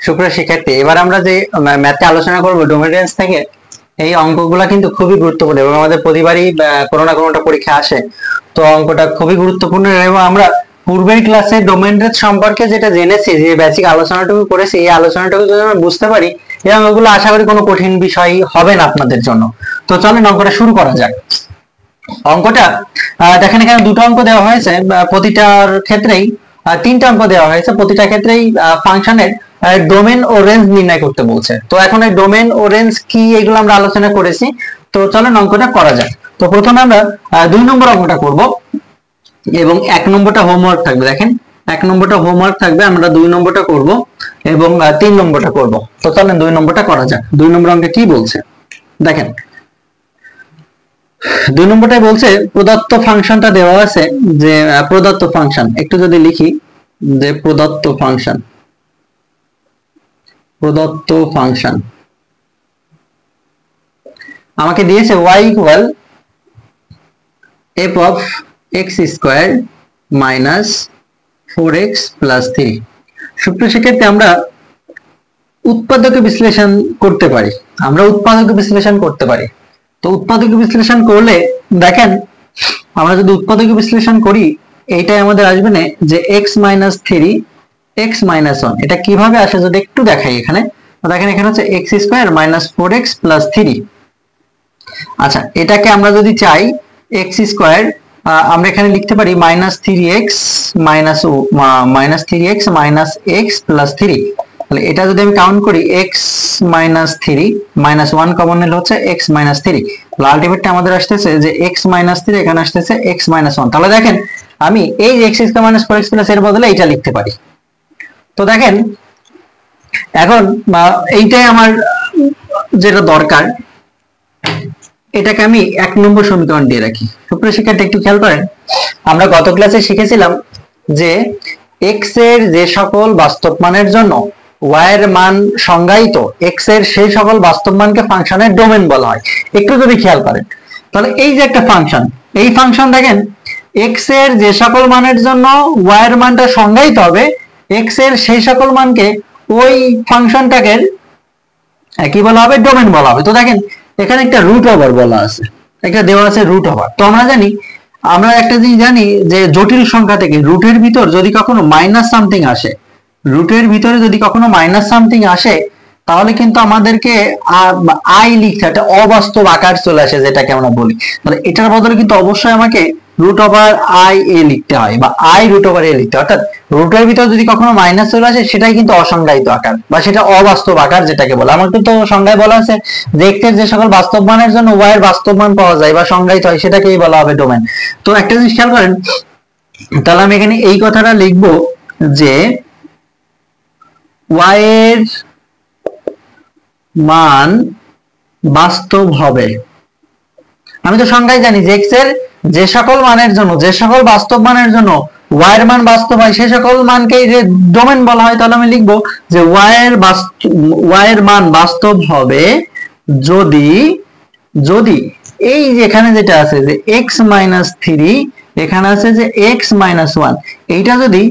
সুপ্রিয় শিক্ষার্থী, এবার আমরা যে ম্যাথে আলোচনা করব ডোমেন রেঞ্জ থেকে, এই অঙ্কগুলা কিন্তু খুবই গুরুত্বপূর্ণ এবং আমাদের প্রতিবারই কোনো না কোনোটা পরীক্ষা আসে। তো অঙ্কটা খুবই গুরুত্বপূর্ণ এবং আমরা পূর্বের ক্লাসে ডোমেন রেঞ্জ সম্পর্কে যেটা জেনেছি, যে বেসিক আলোচনাটুকু করেছি, এই আলোচনাটুকু যদি আমরা বুঝতে পারি, এই অঙ্কগুলো আশা করি কোনো কঠিন বিষয় হবে না আপনাদের জন্য। তো চলেন অঙ্কটা শুরু করা যাক। অঙ্কটা দেখেন, এখানে দুটো অঙ্ক দেওয়া হয়েছে, প্রতিটার ক্ষেত্রেই তিনটা অঙ্ক দেওয়া হয়েছে, প্রতিটা ক্ষেত্রেই ফাংশনের ডোমেন ও রেঞ্জ নির্ণয় করতে বলছে। তো এখন এই ডোমেন ও রেঞ্জ কি, এগুলো আমরা আলোচনা করেছি। তো চলেন অঙ্কটা করা যাক। তো প্রথমে আমরা 2 নম্বর অঙ্কটা করব এবং 1 নম্বরটা হোমওয়ার্ক থাকবে। দেখেন 1 নম্বরটা হোমওয়ার্ক থাকবে, আমরা 2 নম্বরটা করব এবং 3 নম্বরটা করব। তো চলেন 2 নম্বরটা করা যাক। 2 নম্বর অঙ্কে কি বলছে দেখেন। 2 নম্বরটাই বলছে প্রদত্ত ফাংশনটা দেওয়া আছে, যে প্রদত্ত ফাংশন, একটু যদি লিখি যে প্রদত্ত ফাংশন আমাকে দিয়েছে y equal f of x square minus 4x plus 3। সুপ্রিয় শিক্ষার্থী, আমরা উৎপাদক বিশ্লেষণ করতে পারি, তো উৎপাদক বিশ্লেষণ করলে দেখেন, আমরা যদি উৎপাদক বিশ্লেষণ করি, এইটাই আমাদের আসবে না যে x মাইনাস 3 x মাইনাস 1। এটা কিভাবে আসে যদি একটু দেখাই, এখানে দেখেন, এখানে হচ্ছে x square minus 4x plus 3। আচ্ছা, এটাকে আমরা যদি চাই x স্কয়ার, আমরা এখানে লিখতে পারি minus 3x minus x plus 3। তাহলে এটা যদি আমি কাউন্ট করি, x মাইনাস 3 মাইনাস 1 কমন নিলে হচ্ছে x মাইনাস 3। তাহলে আলটিমেটলি আমাদের আসতেছে যে x মাইনাস 3, এখানে আসতেছে x মাইনাস 1। তাহলে দেখেন, আমি এই x square minus 4x plus এর বদলে এটা লিখতে পারি। তো দেখেন, এখন এইটাই আমার যেটা দরকার, এটাকে আমি 1 নম্বর সমীকরণ দিয়ে রাখি। সুপ্রিয় শিক্ষার্থী, একটু খেয়াল করেন, আমরা গত ক্লাসে শিখেছিলাম যে x এর যে সকল বাস্তব মানের জন্য y এর মান সংজ্ঞায়িত, x এর সেই সকল বাস্তব মানকে ফাংশনের ডোমেন বলা হয়। একটু যদি খেয়াল করেন, তাহলে এই যে একটা ফাংশন, এই ফাংশন দেখেন, x এর যে সকল মানের জন্য y এর মানটা সংজ্ঞায়িত হবে, x এর সেই সকল মানকে ওই ফাংশনটাকে কি বলা হবে, ডোমেন বলা হবে। তো দেখেন, এখানে একটা রুট ওভার বলা আছে, একটা দেওয়া আছে রুট ওভার। তো আমরা একটা জিনিস জানি যে জটিল সংখ্যা থেকে রুটের ভিতর যদি কখনো মাইনাস সামথিং আসে, তাহলে কিন্তু আমাদেরকে আই লিখতে, একটা অবাস্তব আকার চলে আসে, যেটাকে আমরা বলি। তাহলে এটার বদলে কিন্তু অবশ্যই আমাকে রুট ওভার আই এ লিখতে হয়, বা আই রুট ওভার এ লিখতে হয়। অর্থাৎ রুটের ভিতর যদি কখনো মাইনাস চলে আসে, সেটাই কিন্তু অসংজ্ঞায়িত আকার, বা সেটা অবাস্তব আকার যেটাকে বলে। আমার কিন্তু সংজ্ঞায় বলা আছে যে x এর যে সকল বাস্তব মানের জন্য y এর বাস্তব মান পাওয়া যায় বা সংজ্ঞায়িত হয়, সেটাকেই বলা হবে ডোমেন। তো একটা জিনিস খেয়াল করেন, তাহলে আমি এখানে এই কথাটা লিখবো যে y এর মান বাস্তব হবে। আমি তো সংজ্ঞায় জানি যে x এর যে সকল মানের জন্য, যে সকল বাস্তব মানের জন্য y এর মান বাস্তব হয়, সেই সকল মানকে যে ডোমেন বলা হয়। তাহলে আমি লিখবো যে y এর মান বাস্তব হবে যদি এই যে এখানে যেটা আছে যে x মাইনাস 3, এখানে আছে যে x মাইনাস 1, এইটা যদি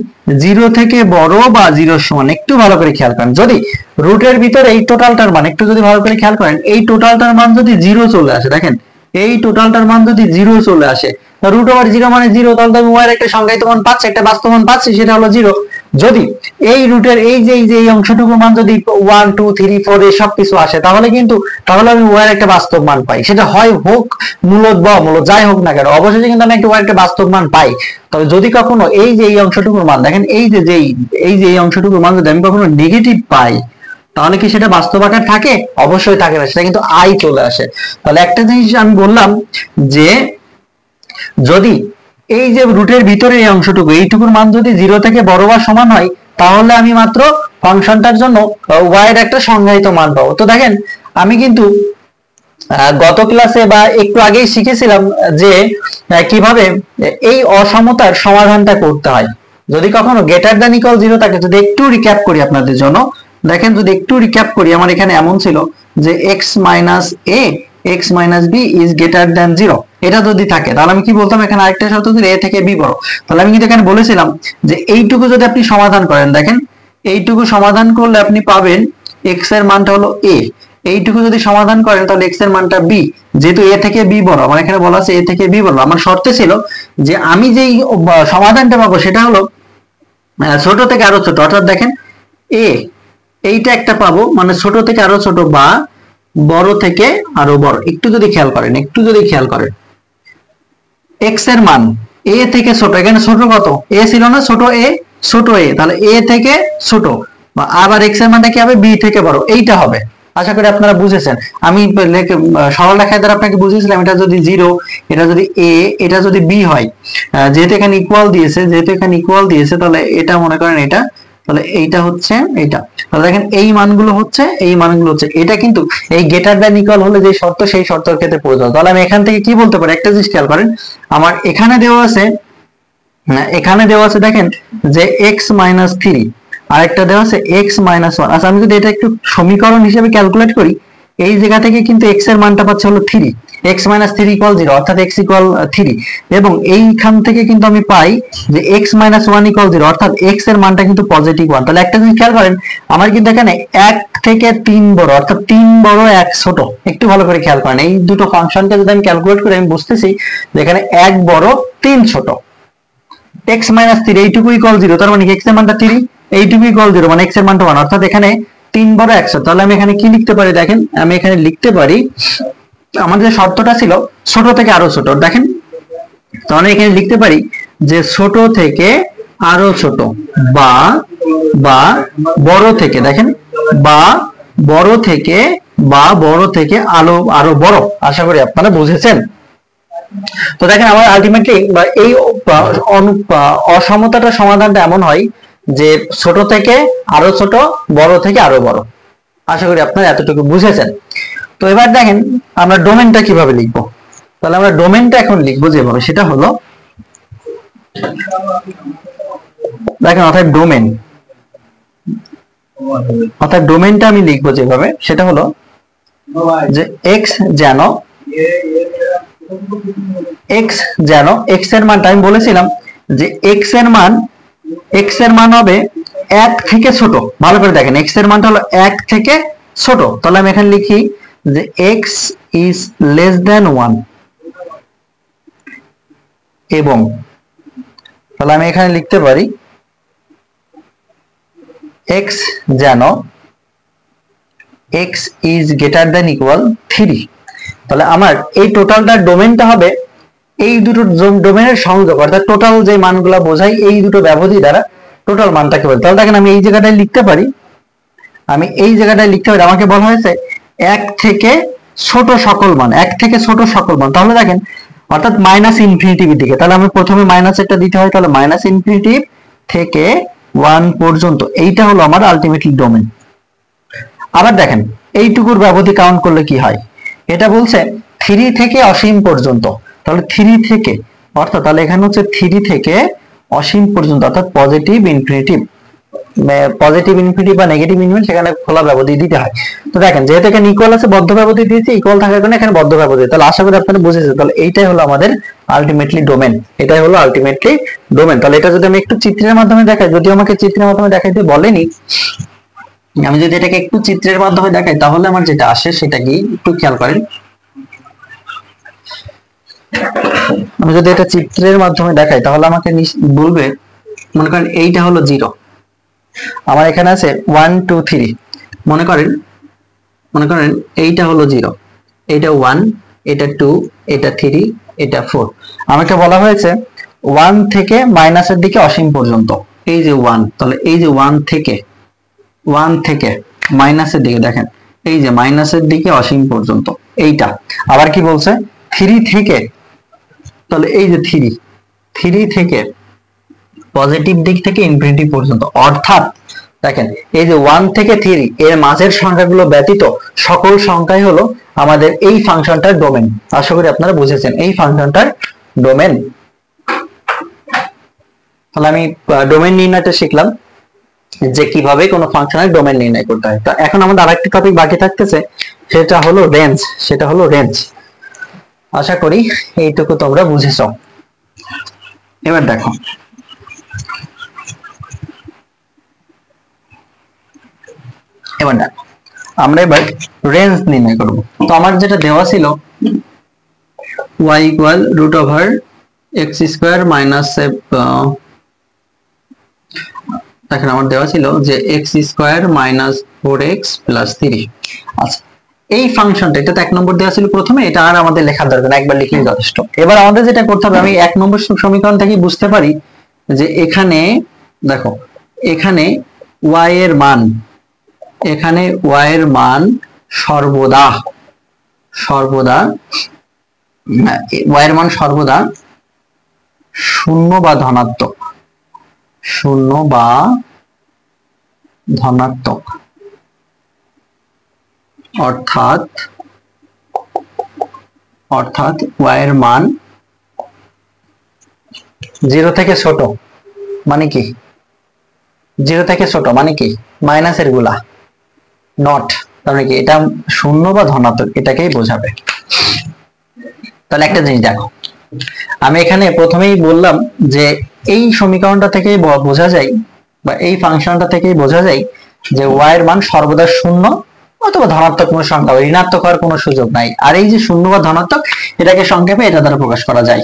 0 থেকে বড় বা 0 সমান, একটু ভালো করে খেয়াল করেন, যদি রুটের ভিতরে এই টোটালটার মান, একটু যদি ভালো করে খেয়াল করেন, এই টোটালটার মান যদি 0 চলে আসে, দেখেন এই টোটালটার মান যদি 0 চলে আসে, রুট ওভার 0 মানে 0, তাহলে আমি y এর একটা সংজ্ঞায়িত মান পাচ্ছি, একটা বাস্তব মান পাচ্ছি, সেটা হলো 0। যদি এই রুটের এই যে অংশটুকু মান যদি 1 2 3 4 এই সব কিছু আসে, তাহলে আমি y এর একটা বাস্তব মান পাই। সেটা হয় হোক মূলত বা অমূলত, যাই হোক না কেন, অবশেষে কিন্তু আমি একটা y এর একটা বাস্তব মান পাই। তবে যদি কখনো এই যে এই অংশটুকুর মান, দেখেন এই যে এই অংশটুকুর মান যদি আমি কখনো নেগেটিভ পাই, তাহলে কি সেটা বাস্তব আকার থাকে? অবশ্যই থাকে না, সেটা কিন্তু আই চলে আসে। তাহলে একটা জিনিস আমি বললাম যে যদি এই যে রুটের ভিতরে এই অংশটুকু, এইটুকুর মান যদি 0 থেকে বড় বা সমান হয়, তাহলে আমি মাত্র ফাংশনটার জন্য y এর একটা সংজ্ঞায়িত মান পাবো। তো দেখেন, আমি কিন্তু গত ক্লাসে বা একটু আগেই শিখেছিলাম যে কিভাবে এই অসমতার সমাধানটা করতে হয়। যদি কখনো গ্রেটার দ্যান ইকুয়াল 0 থাকে, যদি একটু রিক্যাপ করি আপনাদের জন্য, দেখেন যদি একটু রিক্যাপ করি, আমার এখানে এমন ছিল যে x minus a x minus b is greater than 0, এটা যদি থাকে, তাহলে আমি কি বলতাম, এখানে আরেকটা শর্ত ছিল a থেকে b বড়। তাহলে আমি কিন্তু এখানে বলেছিলাম যে এইটুকু যদি আপনি সমাধান করেন, দেখেন এইটুকু সমাধান করলে আপনি পাবেন x এর মানটা হলো a। এইটুকু যদি সমাধান করেন তাহলে x এর মানটা b। যেহেতু a থেকে b বড়, আমার এখানে বলা আছে a থেকে b বড়, আমার শর্ত ছিল যে আমি যেই সমাধানটা পাবো সেটা হলো ছোট থেকে আরো ছোট। অর্থাৎ দেখেন a এইটা একটা পাবো, মানে ছোট থেকে আরো ছোট বা বড় থেকে আরো বড়। একটু যদি খেয়াল করেন x এর মান a থেকে ছোট, এখানে ছোট কত a ছিল না, ছোট a, ছোট a, তাহলে a থেকে ছোট, আবার x এর মানটা কি হবে b থেকে বড়, এইটা হবে। আশা করি আপনারা বুঝেছেন। আমি সরল রেখায় দ্বারা আপনাকে বুঝিয়েছিলাম এটা যদি 0, এটা যদি a, এটা যদি b হয়, যেহেতু এখানে ইকুয়াল দিয়েছে তাহলে এটা মনে করেন এটা, তাহলে এইটা হচ্ছে এইটা। তাহলে দেখেন এই মানগুলো হচ্ছে এটা কিন্তু এই গ্রেটার দ্যান ইকুয়াল হলে যে শর্ত, সেই শর্তের ক্ষেত্রে প্রযোজ্য। তাহলে আমি এখান থেকে কি বলতে পারি, একটা জিনিস খেয়াল করেন, আমার এখানে দেওয়া আছে দেখেন যে x মাইনাস 3, আরেকটা দেওয়া আছে x মাইনাস 1। আচ্ছা, আমি যদি এটা একটু সমীকরণ হিসেবে ক্যালকুলেট করি, এই জায়গা থেকে কিন্তু x এর মানটা পাচ্ছে হলো 3, x মাইনাস 3 ইকুয়াল 0, অর্থাৎ x ইকুয়াল 3, এবং এইখান থেকে কিন্তু আমি পাই যে x মাইনাস 1 ইকুয়াল 0, অর্থাৎ x এর মানটা কিন্তু পজিটিভ 1। তাহলে একটা জিনিস খেয়াল করেন, আমার কিন্তু এখানে 1 থেকে 3 বড়, অর্থাৎ 3 বড় 1 ছোট। একটু ভালো করে খেয়াল করেন, এই দুটো ফাংশনকে যদি আমি ক্যালকুলেট করি আমি বুঝতেছি যে এখানে 1 বড় 3 ছোট। x মাইনাস 3 এইটুকু ইকুয়াল 0, তার মানে x এর মানটা 3, এইটুকু ইকুয়াল 0, মানে x এর মানটা 1, অর্থাৎ এখানে 3 বড় 1 ছোট। তাহলে আমি এখানে কি লিখতে পারি, দেখেন আমি এখানে লিখতে পারি, আমাদের যে শর্তটা ছিল ছোট থেকে আরো ছোট, দেখেন তাহলে এখানে লিখতে পারি যে ছোট থেকে আরো ছোট বা বড় থেকে, দেখেন বা বড় থেকে আরো বড়। আশা করি আপনারা বুঝেছেন। তো দেখেন আমার আলটিমেটলি এই অসমতাটা সমাধানটা এমন হয় যে ছোট থেকে আরো ছোট, বড় থেকে আরো বড়। আশা করি আপনারা এতটুকু বুঝেছেন। তো এবার দেখেন আমরা ডোমেনটা কিভাবে লিখবো। তাহলে আমরা ডোমেনটা এখন লিখবো যেভাবে, সেটা হলো দেখেন অর্থাৎ ডোমেনটা আমি লিখবো যেভাবে, সেটা হলো যে x যেন x এর মানটা আমি বলেছিলাম যে x এর মান হবে 1 থেকে ছোট। ভালো করে দেখেন x এর মানটা হলো 1 থেকে ছোট। তাহলে আমি এখানে লিখি যে x is less than 1, এবং তাহলে আমি এখানে লিখতে পারি x যেন x is greater than equal 3। তাহলে আমার এই টোটালটার ডোমেনটা হবে এই দুটো ডোমেনের সংযোগ, অর্থাৎ টোটাল যে মানগুলো বোঝাই এই দুটো ব্যবধি দ্বারা টোটাল মানটাকে বলে। তাহলে দেখেন আমি এই জায়গাটায় লিখতে পারি, আমাকে বলা হয়েছে 1 থেকে ছোট সকল মান, তাহলে দেখেন অর্থাৎ মাইনাস ইনফিনিটির দিকে। তাহলে আমি প্রথমে মাইনাস একটা দিতে হয়, তাহলে মাইনাস ইনফিনিটি থেকে 1 পর্যন্ত, এইটা হলো আমার আলটিমেটলি ডোমেন। আবার দেখেন এইটুকুর ব্যবধি কাউন্ট করলে কি হয়, এটা বলছে 3 থেকে অসীম পর্যন্ত। তাহলে 3 থেকে, অর্থাৎ তাহলে এখানে হচ্ছে 3 থেকে অসীম পর্যন্ত, অর্থাৎ পজিটিভ ইনফিনিটি বা নেগেটিভ ইনফিনিটি, সেখানে খোলা ব্যবধি দিতে হয়। তো দেখেন যেহেতু এখানে ইকুয়াল আছে, বদ্ধ ব্যবধি দিয়েছি, ইকুয়াল থাকার কারণে এখানে বদ্ধ ব্যবধি। তাহলে আশা করি আপনারা বুঝেছেন। তাহলে এইটাই হলো আমাদের আলটিমেটলি ডোমেন, তাহলে এটা যদি আমি একটু চিত্রের মাধ্যমে দেখাই, যদিও আমাকে চিত্রের মাধ্যমে দেখাইতে বলেনি, আমি যদি এটাকে একটু চিত্রের মাধ্যমে দেখাই তাহলে আমার যেটা আসে সেটা কি একটু খেয়াল করেন। আমি যদি এটা চিত্রের মাধ্যমে দেখাই তাহলে আমাকে বলবে, মনে করেন এইটা হলো 0, আমার এখানে আছে 1 2 3, মনে করেন এইটা হলো 0, এইটা 1, এটা 2, এটা 3, এটা 4। আমাকে বলা হয়েছে 1 থেকে মাইনাসের দিকে অসীম পর্যন্ত, এই যে 1, তাহলে এই যে 1 থেকে মাইনাসের দিকে, দেখেন এই যে মাইনাসের দিকে অসীম পর্যন্ত এইটা। আবার কি বলছে 3 থেকে, তাহলে এই যে 3 থেকে পজিটিভ দিক থেকে ইনফিনিটি পর্যন্ত, অর্থাৎ দেখেন এই যে 1 থেকে 3 এর মাঝের সংখ্যাগুলো ব্যতীত সকল সংখ্যাই হলো আমাদের এই ফাংশনটার ডোমেন। আশা করি আপনারা বুঝেছেন এই ফাংশনটার ডোমেন। তাহলে আমি ডোমেন নির্ণয়টা শিখলাম যে কিভাবে কোনো ফাংশনের ডোমেন নির্ণয় করতে হয়। তো এখন আমাদের আরেকটা টপিক বাকি থাকতেছে, সেটা হলো রেঞ্জ। আশা করি এইটুকু তোমরা বুঝেছো। এবার দেখো এবার না আমরা এবার রেঞ্জ নির্ণয় করব। তো আমার যেটা দেওয়া ছিল y equal root over x square minus, দেখেন আমার দেওয়া ছিল যে x square minus 4x plus 3। আচ্ছা, এই ফাংশনটা, এটা তো 1 নম্বর দেওয়া ছিল প্রথমে, এটা আর আমাদের লেখার দরকার না, একবার লিখলেই যথেষ্ট। এবার আমাদের যেটা করতে হবে, আমি 1 নম্বর সমীকরণ থেকে বুঝতে পারি যে এখানে দেখো, এখানে y এর মান, এখানে y এর মান সর্বদা y এর মান সর্বদা শূন্য বা ধনাত্মক, শূন্য বা ধনাত্মক, অর্থাৎ y এর মান 0 থেকে ছোট মানে কি, 0 থেকে ছোট মানে কি মাইনাসের গুলা, নট, তার মানে কি এটা শূন্য বা ধনাত্মক, এটাকেই বোঝাবে। তাহলে একটা জিনিস দেখো, আমি এখানে প্রথমেই বললাম যে এই সমীকরণটা থেকেই বোঝা যায়, বা এই ফাংশনটা থেকেই বোঝা যায় যে y এর মান সর্বদা শূন্য অথবা ধনাত্মক কোনো সংখ্যা, ঋণাত্মক হওয়ার কোনো সুযোগ নাই। আর এই যে শূন্য বা ধনাত্মক, এটাকে সংক্ষেপে এটা দ্বারা প্রকাশ করা যায়।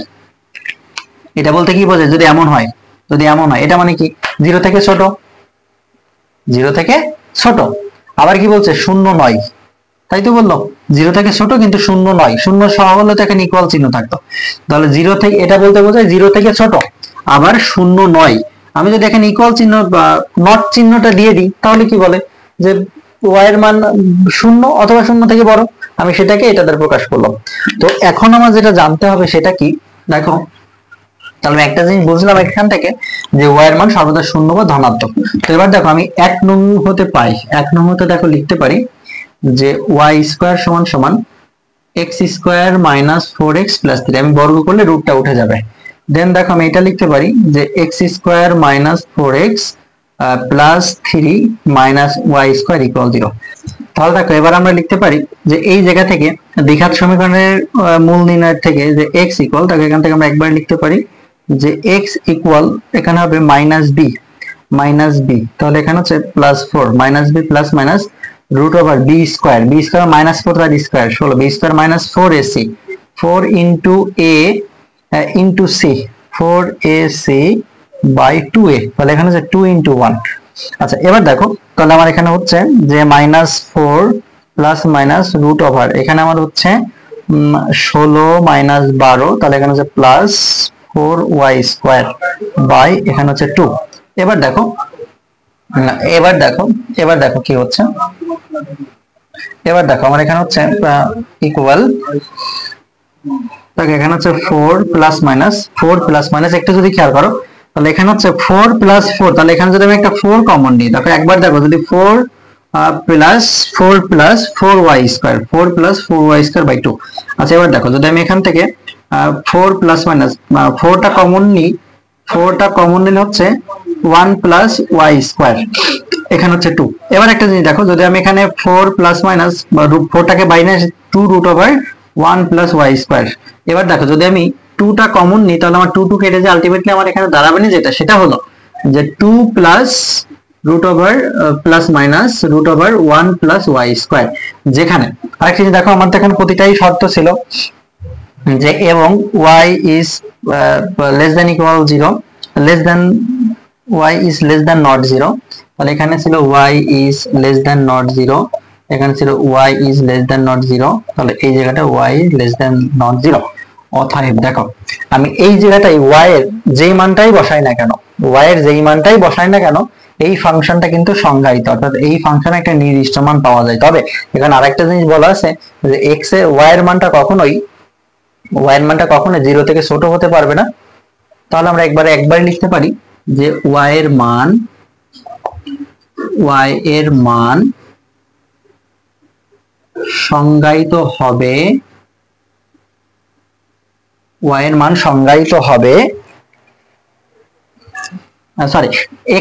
এটা বলতে কি বোঝায়, যদি এমন হয়, এটা মানে কি 0 থেকে ছোট, 0 থেকে ছোট। আবার কি বলছে, শূন্য নয়, তাই তো বললো 0 থেকে ছোট কিন্তু শূন্য নয়, শূন্য সহ হলে তো এখানে ইকুয়াল চিহ্ন থাকতো। তাহলে 0 থেকে, এটা বলতে বোঝায় 0 থেকে ছোট আবার শূন্য নয়। আমি যদি এখানে ইকুয়াল চিহ্ন বা নট চিহ্নটা দিয়ে দিই, তাহলে কি বলে যে y এর মান শূন্য অথবা শূন্য থেকে বড়, আমি সেটাকে এটা দ্বারা প্রকাশ করলাম। তো এখন আমার যেটা জানতে হবে সেটা কি, দেখো তাহলে একটা জিনিস বুঝলাম এখান থেকে যে y এর মান সর্বদা শূন্য বা ধনাত্মক। তো এবার দেখো আমি 1 নং হতে পাই, 1 নং হতে দেখো লিখতে পারি যে y স্কয়ার সমান সমান x square minus 4x plus 3, আমি বর্গ করলে রুটটা উঠে যাবে। দেন দেখো আমি এটা লিখতে পারি যে x square minus 4x plus 3 minus y square equal 0। তাহলে দেখো এবার আমরা লিখতে পারি যে এই জায়গা থেকে দ্বিঘাত সমীকরণের মূল নির্ণয় থেকে যে x ইকুয়াল, তাকে এখান থেকে আমরা একবার লিখতে পারি যে x ইকুয়াল, এখানে হবে মাইনাস বি, তাহলে এখানে হচ্ছে plus 4 minus B plus minus root over B square minus 4 তার স্কয়ার 16, B square minus 4ac, 4 into a into c, 4ac by 2a, তাহলে এখানে হচ্ছে 2 ইনটু 1। আচ্ছা এবার দেখো, তাহলে আমার এখানে হচ্ছে যে minus 4 plus minus root over, এখানে আমার হচ্ছে 16 মাইনাস 12, তাহলে এখানে হচ্ছে প্লাস 4y স্কয়ার বাই এখানে হচ্ছে 2। এবার দেখো কি হচ্ছে, এবার দেখো আমার এখানে হচ্ছে ইকুয়াল, তাকে এখানে হচ্ছে 4 প্লাস মাইনাস একটু যদি খেয়াল করো, তাহলে এখানে হচ্ছে 4 প্লাস 4, তাহলে এখানে যদি আমি একটা 4 কমন নিই, দেখো একবার দেখো যদি 4 plus 4y square, 4 plus 4y square by 2। আচ্ছা এবার দেখো যদি আমি এখান থেকে 4 প্লাস মাইনাস 4টা কমন নিই, 4টা কমন নিলে হচ্ছে 1 প্লাস y স্কয়ার, এখানে হচ্ছে 2। এবার একটা জিনিস দেখো, যদি আমি এখানে 4 প্লাস মাইনাস 4টাকে বাইরে 2 root over 1 plus y square. এবার দেখো যদি আমি 2টা কমন নিই, তাহলে আমার 2 কেটে যায়, আলটিমেটলি আমার এখানে দাঁড়াবে না যেটা, সেটা হলো যে 2 plus root over plus minus root over 1 plus y square. যেখানে আরেকটা জিনিস দেখো, আমার তো এখানে প্রতিটাই শর্ত ছিল যে এবং y is less than equal 0, less than y is less than not 0, তাহলে এখানে ছিল y is less than not 0, এখানে ছিল y is less than not 0, তাহলে এই জায়গাটা y is less than not 0। অতএব দেখো আমি এই জায়গাটায় y এর যেই মানটাই বসাই না কেন, এই ফাংশনটা কিন্তু সংজ্ঞায়িত, অর্থাৎ এই ফাংশনে একটা নির্দিষ্ট মান পাওয়া যায়। তবে এখানে আরেকটা জিনিস বলা আছে যে x এর y এর মানটা কখনোই 0 থেকে ছোট হতে পারবে না। তাহলে আমরা একবার লিখতে পারি যে y এর মান সংজ্ঞায়িত হবে,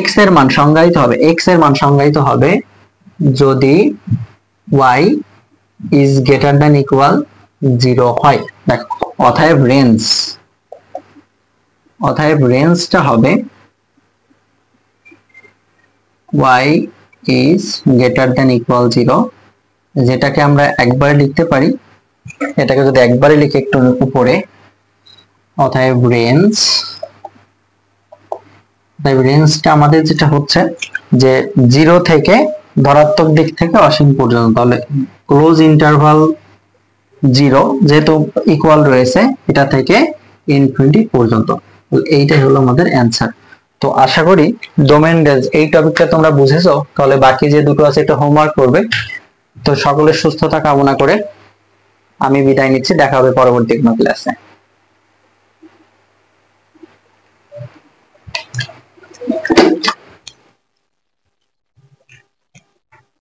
x এর মান সংজ্ঞায়িত হবে যদি y is greater than equal 0 হয়। দেখো অতএব রেঞ্জটা হবে y is greater than equal 0, যেটাকে আমরা একবার লিখতে পারি, এটাকে যদি একবারে লিখে একটু উপরে, অতএব রেঞ্জটা আমাদের যেটা হচ্ছে যে 0 থেকে ধনাত্মক দিক থেকে অসীম পর্যন্ত, তাহলে ক্লোজ ইন্টারভাল 0 যেহেতু ইকুয়াল রয়েছে এটা থেকে ইনফিনিটি পর্যন্ত। এইটাই হলো আমাদের অ্যান্সার। তো আশা করি ডোমেন রেঞ্জ এই টপিকটা তোমরা বুঝেছো। তাহলে বাকি যে দুটো আছে এটা হোমওয়ার্ক করবে। তো সকলের সুস্থতা কামনা করে আমি বিদায় নিচ্ছি, দেখা হবে পরবর্তী কোনো ক্লাসে।